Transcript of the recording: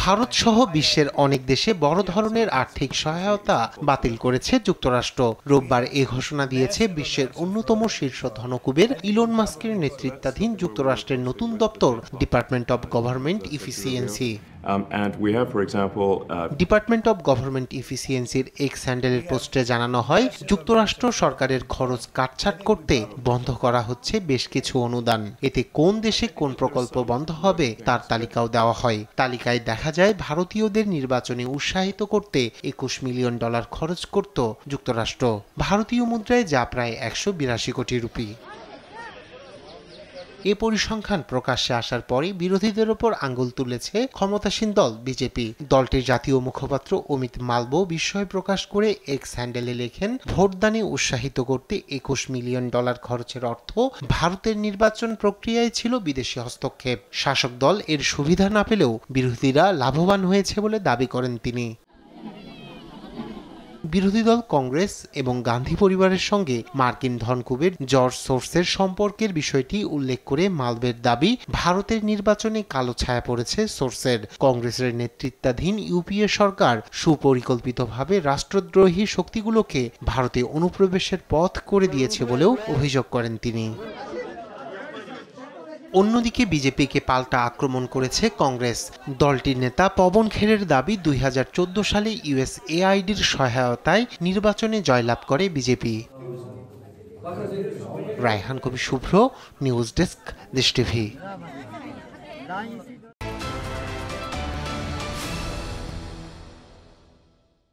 ভারত সহ বিশ্বের অনেক দেশে বড় ধরনের আর্থিক সহায়তা বাতিল করেছে যুক্তরাষ্ট্র। রোববার এ ঘোষণা দিয়েছে বিশ্বের অন্যতম শীর্ষ ধনকুবের ইলন মাস্কের নেতৃত্বাধীন যুক্তরাষ্ট্রের নতুন দপ্তর department of government efficiency. Department of government ইফিসিয়েন্সির এক্স হ্যান্ডেলের পোস্টে জানানো হয়, যুক্তরাষ্ট্র সরকারের খরচ কাটছাট করতে বন্ধ করা হচ্ছে বেশ কিছু অনুদান। এতে কোন দেশে কোন প্রকল্প বন্ধ হবে তার তালিকাও দেওয়া হয়। তালিকায় দেখা যায় ভারতীয়দের নির্বাচনে উৎসাহিত করতে $21 মিলিয়ন খরচ করত যুক্তরাষ্ট্র, ভারতীয় মুদ্রায় যা প্রায় 182 কোটি রুপি। এ পরিসংখ্যান প্রকাশ্যে আসার পরই বিরোধীদের ওপর আঙ্গুল তুলেছে ক্ষমতাসীন দল বিজেপি। দলটির জাতীয় মুখপাত্র অমিত মালবো বিস্ময় প্রকাশ করে এক্স হ্যান্ডেলে লেখেন, ভোটদানে উৎসাহিত করতে $21 মিলিয়ন খরচের অর্থ ভারতের নির্বাচন প্রক্রিয়ায় ছিল বিদেশি হস্তক্ষেপ। শাসক দল এর সুবিধা না পেলেও বিরোধীরা লাভবান হয়েছে বলে দাবি করেন তিনি। বিরোধী দল কংগ্রেস এবং গান্ধী পরিবারের সঙ্গে মার্কিন ধনকুবের জর্জ সোরসের সম্পর্কের বিষয়টি উল্লেখ করে মালবের দাবি, ভারতের নির্বাচনে কালো ছায়া পড়েছে সোরসের। কংগ্রেসের নেতৃত্বাধীন ইউপিএ সরকার সুপরিকল্পিতভাবে রাষ্ট্রদ্রোহী শক্তিগুলোকে ভারতে অনুপ্রবেশের পথ করে দিয়েছে বলেও অভিযোগ করেন তিনি। অন্যদিকে বিজেপিকে পাল্টা আক্রমণ করেছে কংগ্রেস। দলটির নেতা পবন খেরের দাবি, 2014 সালে USAIDর সহায়তায় নির্বাচনে জয়লাভ করে বিজেপি। রায়হান কবি শুভ্র, নিউজ ডেস্ক, দেশ টিভি।